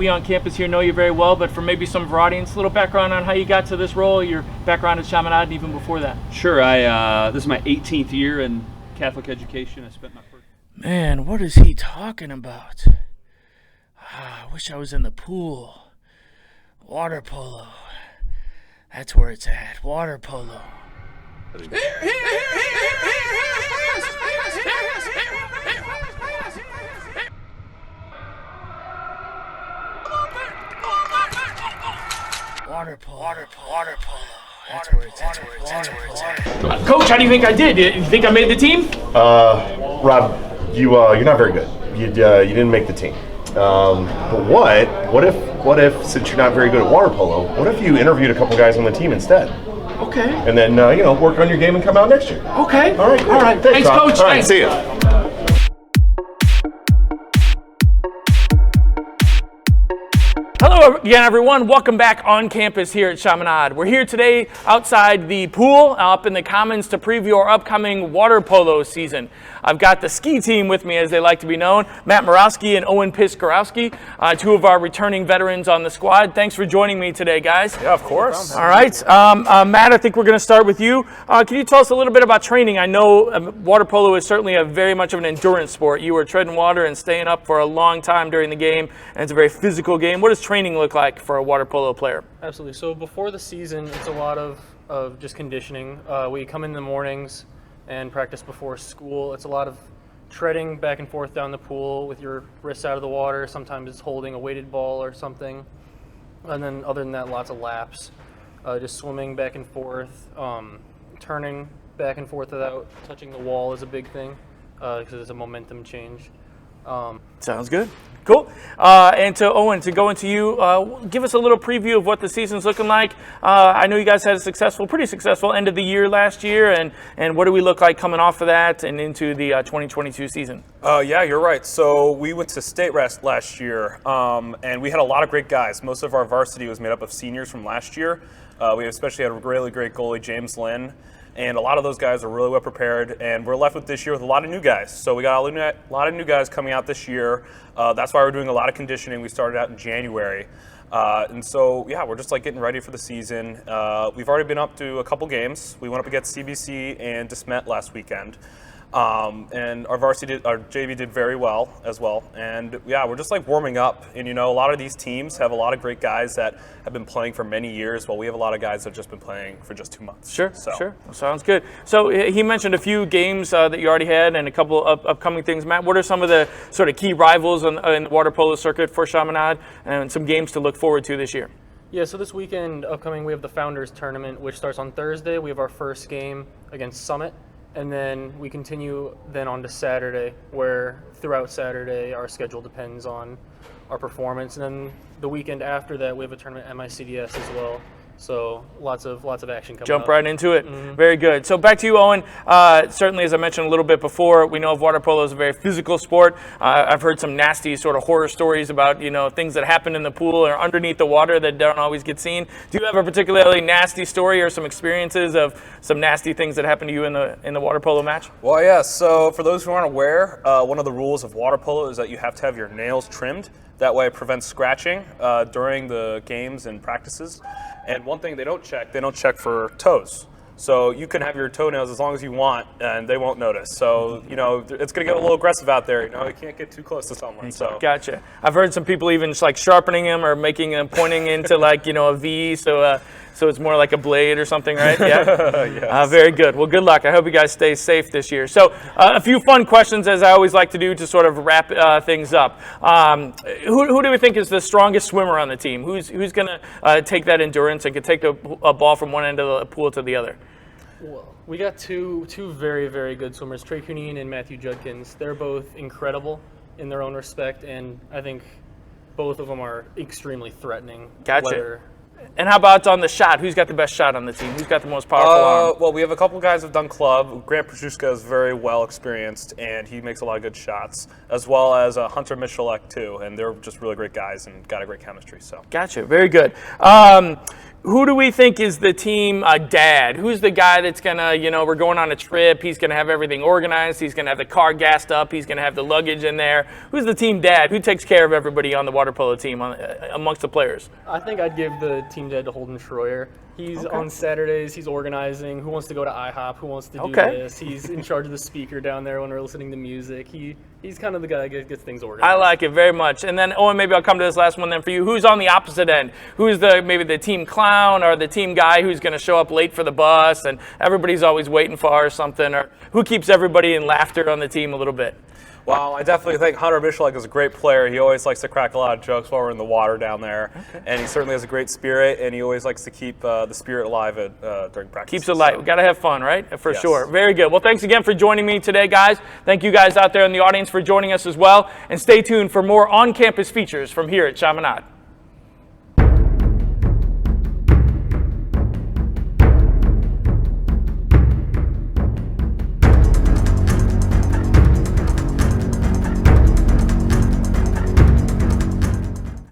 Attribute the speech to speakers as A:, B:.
A: We on campus here know you very well, but for maybe some of our audience, a little background on how you got to this role, your background at Chaminade, and even before that.
B: Sure. This is my 18th year in Catholic education. I spent my first.
A: Man, what is he talking about? I wish I was in the pool. Water polo. That's where it's at. Water polo. Water polo. That's where it's at. Coach, how do you think I did? You think I made the team?
C: Rob, you're not very good. You didn't make the team. But what if since you're not very good at water polo, what if you interviewed a couple guys on the team instead?
A: Okay.
C: And then work on your game and come out next year.
A: Okay.
C: All right. Great.
A: All right.
C: Thanks,
A: Coach.
C: All right.
A: Thanks.
C: See ya.
A: Hello again, everyone. Welcome back on campus here at Chaminade. We're here today outside the pool up in the Commons to preview our upcoming water polo season. I've got the ski team with me, as they like to be known, Matt Morawski and Owen Piskorowski, two of our returning veterans on the squad. Thanks for joining me today, guys.
D: Yeah, of course.
A: All right. Matt, I think we're going to start with you. Can you tell us a little bit about training? I know water polo is certainly very much of an endurance sport. You were treading water and staying up for a long time during the game, and it's a very physical game. What does training look like for a water polo player?
D: Absolutely. So before the season, it's a lot of just conditioning. We come in the mornings and practice before school. It's a lot of treading back and forth down the pool with your wrists out of the water. Sometimes it's holding a weighted ball or something. And then other than that, lots of laps. Just swimming back and forth. Turning back and forth without touching the wall is a big thing because it's a momentum change.
A: Sounds good. Cool. And to Owen, to go into you, give us a little preview of what the season's looking like. I know you guys had a pretty successful end of the year last year, and what do we look like coming off of that and into the 2022 season?
E: Yeah, you're right. So we went to state rest last year, and we had a lot of great guys. Most of our varsity was made up of seniors from last year. We especially had a really great goalie, James Lynn. And a lot of those guys are really well prepared, and we're left with this year with a lot of new guys. So we got a lot of new guys coming out this year. That's why we're doing a lot of conditioning. We started out in January. And so, yeah, we're just getting ready for the season. We've already been up to a couple games. We went up against CBC and DeSmet last weekend. And our JV did very well as well. And yeah, we're just warming up. And a lot of these teams have a lot of great guys that have been playing for many years, while we have a lot of guys that have just been playing for just 2 months.
A: Sure. Sounds good. So he mentioned a few games that you already had and a couple of upcoming things. Matt, what are some of the sort of key rivals in the water polo circuit for Chaminade and some games to look forward to this year?
D: Yeah, so this weekend upcoming, we have the Founders Tournament, which starts on Thursday. We have our first game against Summit. And then we continue then on to Saturday, where throughout Saturday our schedule depends on our performance. And then the weekend after that, we have a tournament at MICDS as well. So lots of action coming up.
A: Jump right into it. Mm-hmm. Very good. So back to you, Owen. Certainly, as I mentioned a little bit before, we know water polo is a very physical sport. I've heard some nasty sort of horror stories about things that happen in the pool or underneath the water that don't always get seen. Do you have a particularly nasty story or some experiences of some nasty things that happened to you in the water polo match?
E: Well, yeah. So for those who aren't aware, one of the rules of water polo is that you have to have your nails trimmed. That way it prevents scratching during the games and practices. And one thing they don't check for toes. So you can have your toenails as long as you want, and they won't notice. So, it's going to get a little aggressive out there. You can't get too close to someone. So.
A: Gotcha. I've heard some people even just sharpening them or making them pointing into a V. So it's more like a blade or something, right? Yeah.
E: Yes.
A: Very good. Well, good luck. I hope you guys stay safe this year. So a few fun questions, as I always like to do, to sort of wrap things up. Who do we think is the strongest swimmer on the team? Who's going to take that endurance and can take a ball from one end of the pool to the other?
D: Well, we got two very, very good swimmers, Trey Cuneen and Matthew Judkins. They're both incredible in their own respect, and I think both of them are extremely threatening.
A: Gotcha. And how about on the shot? Who's got the best shot on the team? Who's got the most powerful arm?
E: Well, we have a couple guys who've done club. Grant Pruszka is very well experienced, and he makes a lot of good shots, as well as Hunter Michalek, too. And they're just really great guys and got a great chemistry. So.
A: Gotcha. Very good. Who do we think is the team dad? Who's the guy that's going to, we're going on a trip. He's going to have everything organized. He's going to have the car gassed up. He's going to have the luggage in there. Who's the team dad? Who takes care of everybody on the water polo team amongst the players?
D: I think I'd give the team dad to Holden Schroyer. He's on Saturdays. He's organizing. Who wants to go to IHOP? Who wants to do this? He's in charge of the speaker down there when we're listening to music. He's kind of the guy that gets things organized.
A: I like it very much. And then, Owen, maybe I'll come to this last one then for you. Who's on the opposite end? Who's maybe the team clown or the team guy who's going to show up late for the bus and everybody's always waiting for or something? Or who keeps everybody in laughter on the team a little bit?
E: Well, I definitely think Hunter Michalek is a great player. He always likes to crack a lot of jokes while we're in the water down there. Okay. And he certainly has a great spirit, and he always likes to keep the spirit alive during practice.
A: Keeps it light. We've got to have fun, right? For
E: Yes.
A: sure. Very good. Well, thanks again for joining me today, guys. Thank you guys out there in the audience for joining us as well. And stay tuned for more on-campus features from here at Chaminade.